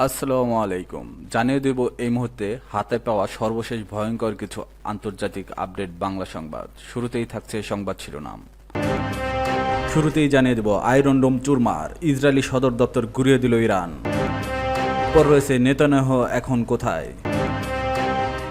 আসসালামু আলাইকুম। জানিয়ে দেব এই মুহূর্তে হাতে পাওয়া সর্বশেষ ভয়ঙ্কর কিছু আন্তর্জাতিক আপডেট বাংলা সংবাদ। শুরুতেই থাকছে সংবাদ শিরোনাম। শুরুতেই জানিয়ে দেব আয়রন ডোম চুরমার, ইসরায়েলি সদর দপ্তর ঘুরিয়ে দিল ইরান। পর রয়েছে নেতানিয়াহু এখন কোথায়।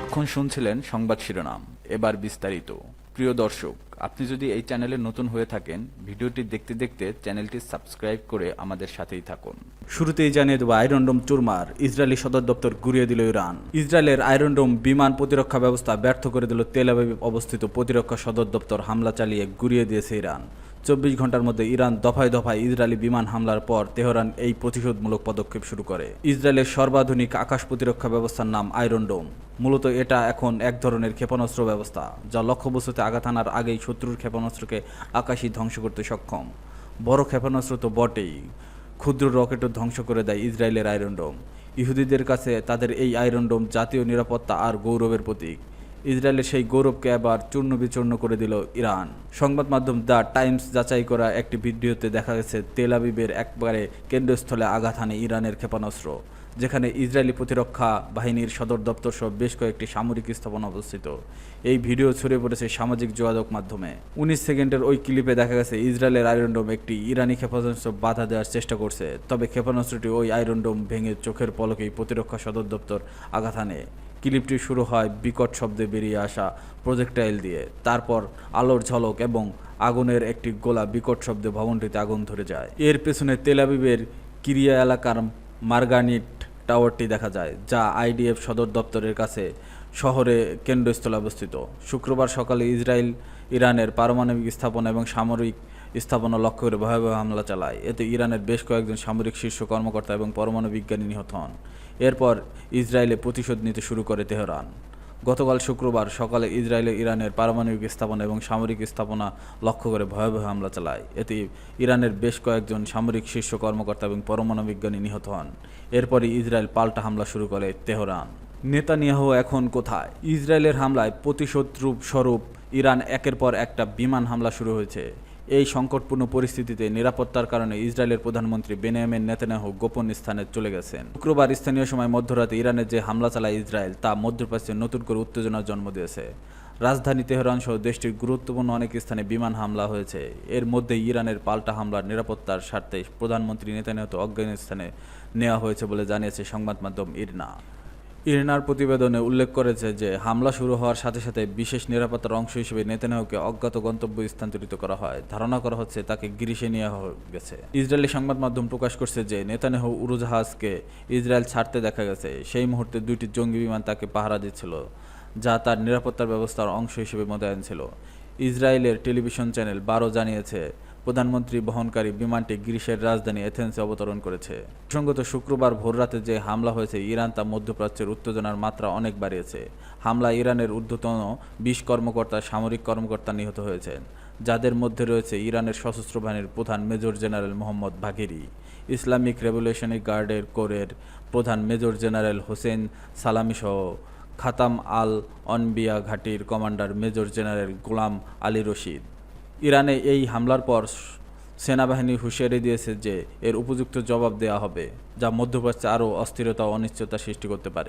এখন শুনছিলেন সংবাদ শিরোনাম, এবার বিস্তারিত। প্রিয় দর্শক, আপনি যদি এই চ্যানেলে নতুন হয়ে থাকেন, ভিডিওটি দেখতে দেখতে চ্যানেলটি সাবস্ক্রাইব করে আমাদের সাথেই থাকুন। শুরুতেই জানিয়ে দেব আয়রন ডোম চুরমার, ইসরায়েলি সদর দপ্তর ঘুরিয়ে দিল ইরান। ইসরায়েলের আয়রন ডোম বিমান প্রতিরক্ষা ব্যবস্থা ব্যর্থ করে দিল তেল আবিব অবস্থিত প্রতিরক্ষা সদর দপ্তর হামলা চালিয়ে ঘুরিয়ে দিয়েছে ইরান। 24 ঘন্টার মধ্যে ইরান দফায় দফায় ইসরায়েলি বিমান হামলার পর তেহরান এই প্রতিশোধমূলক পদক্ষেপ শুরু করে। ইসরায়েলের সর্বাধুনিক আকাশ প্রতিরক্ষা ব্যবস্থার নাম আয়রন ডোম। মূলত এটা এখন এক ধরনের ক্ষেপণাস্ত্র ব্যবস্থা, যা লক্ষ্যবস্তুতে আঘাত আনার আগেই শত্রুর ক্ষেপণাস্ত্রকে আকাশই ধ্বংস করতে সক্ষম। বড় ক্ষেপণাস্ত্র তো বটেই, ক্ষুদ্র রকেটও ধ্বংস করে দেয় ইসরায়েলের আয়রন ডোম। ইহুদিদের কাছে তাদের এই আয়রন ডোম জাতীয় নিরাপত্তা আর গৌরবের প্রতীক। ইসরায়েলের সেই গৌরবকে আবার চূর্ণ বিচূর্ণ করে দিল ইরান। সংবাদ মাধ্যম দ্য টাইমস যাচাই করা একটি ভিডিওতে দেখা গেছে তেল আবিবের একবারে কেন্দ্রস্থলে আঘাত হানে ইরানের ক্ষেপণাস্ত্র, যেখানে ইসরায়েলি প্রতিরক্ষা বাহিনীর সদর দপ্তর সহ বেশ কয়েকটি সামরিক স্থাপনা অবস্থিত। এই ভিডিও ছড়িয়ে পড়েছে সামাজিক যোগাযোগ মাধ্যমে। 19 সেকেন্ডের ওই ক্লিপে দেখা গেছে ইসরায়েলের আয়রন ডোম একটি ইরানি ক্ষেপণাস্ত্র বাধা দেওয়ার চেষ্টা করছে, তবে ক্ষেপণাস্ত্রটি ওই আয়রন ডোম ভেঙে চোখের পলকেই প্রতিরক্ষা সদর দপ্তর আঘাত হানে। ক্লিপটি শুরু হয় বিকট শব্দে বেরিয়ে আসা প্রজেক্টাইল দিয়ে, তারপর আলোর ঝলক এবং আগুনের একটি গোলা বিকট শব্দে ভবনটিতে আগুন ধরে যায়। এর পেছনে তেল আবিবের কিরিয়া এলাকার মার্গানিট টাওয়ারটি দেখা যায়, যা আইডিএফ সদর দপ্তরের কাছে শহরে কেন্দ্রস্থলে অবস্থিত। শুক্রবার সকালে ইসরায়েল ইরানের পারমাণবিক স্থাপনা এবং সামরিক স্থাপনা লক্ষ্য করে ভয়াবহ হামলা চালায়। এতে ইরানের বেশ কয়েকজন সামরিক শীর্ষ কর্মকর্তা এবং পরমাণু বিজ্ঞানী নিহত হন। এরপর ইসরায়েলে প্রতিশোধ নিতে শুরু করে তেহরান। গতকাল শুক্রবার সকালে ইসরায়েলে ইরানের পারমাণবিক স্থাপনা এবং সামরিক স্থাপনা লক্ষ্য করে ভয়াবহ হামলা চালায়। এতে ইরানের বেশ কয়েকজন সামরিক শীর্ষ কর্মকর্তা এবং পরমাণু বিজ্ঞানী নিহত হন। এরপরই ইসরায়েল পাল্টা হামলা শুরু করে তেহরান। নেতানিয়াহু এখন কোথায়। ইসরায়েলের হামলায় প্রতিশোধ স্বরূপ ইরান একের পর একটা বিমান হামলা শুরু হয়েছে। এই সংকটপূর্ণ পরিস্থিতিতে নিরাপত্তার কারণে ইসরায়েলের প্রধানমন্ত্রী বেনিয়ামিন নেতানিয়াহু গোপন স্থানে চলে গেছেন। শুক্রবার স্থানীয় সময় মধ্যরাতে ইরানের যে হামলা চালায় ইসরায়েল, তা মধ্যপ্রাচ্যে নতুন করে উত্তেজনার জন্ম দিয়েছে। রাজধানী তেহরান সহ দেশটির গুরুত্বপূর্ণ অনেক স্থানে বিমান হামলা হয়েছে। এর মধ্যে ইরানের পাল্টা হামলার নিরাপত্তার স্বার্থে প্রধানমন্ত্রী নেতানিয়াহু অজ্ঞাত স্থানে নেওয়া হয়েছে বলে জানিয়েছে সংবাদ মাধ্যম ইরনা। ইরনার প্রতিবেদনে উল্লেখ করেছে যে হামলা শুরু হওয়ার সাথে সাথে বিশেষ নিরাপত্তার অংশ হিসেবে নেতানিয়াহুকে অজ্ঞাত গন্তব্যে স্থানান্তরিত করা হয়। ধারণা করা হচ্ছে তাকে গ্রিসে নেওয়া গেছে। ইসরায়েলি সংবাদ মাধ্যম প্রকাশ করছে যে নেতানিয়াহু উড়োজাহাজকে ইসরায়েল ছাড়তে দেখা গেছে। সেই মুহূর্তে দুইটি জঙ্গি বিমান তাকে পাহারা দিচ্ছিল, যা তার নিরাপত্তার ব্যবস্থার অংশ হিসেবে মোতায়েন ছিল। ইসরায়েলের টেলিভিশন চ্যানেল 12 জানিয়েছে প্রধানমন্ত্রী বহনকারী বিমানটি গ্রিসের রাজধানী এথেন্সে অবতরণ করেছে। প্রসঙ্গত, শুক্রবার ভোররাতে যে হামলা হয়েছে ইরান তা মধ্যপ্রাচ্যের উত্তেজনার মাত্রা অনেক বাড়িয়েছে। হামলায় ইরানের ঊর্ধ্বতন 20 কর্মকর্তা, সামরিক কর্মকর্তা নিহত হয়েছেন, যাদের মধ্যে রয়েছে ইরানের সশস্ত্র বাহিনীর প্রধান major general Mohammad বাঘেরি, Islamic revolutionary গার্ডের কোরের প্রধান মেজর জেনারেল হোসেন সালামি সহ খাতাম আল অনবিয়া ঘাঁটির কমান্ডার মেজর জেনারেল গোলাম আলী রশিদ। ইরানে এই হামলার পর সেনাবাহিনী হুঁশিয়ারি দিয়েছে যে এর উপযুক্ত জবাব দেওয়া হবে, যা মধ্যপ্রাচ্যে আরও অস্থিরতা ও অনিশ্চয়তা সৃষ্টি করতে পারে।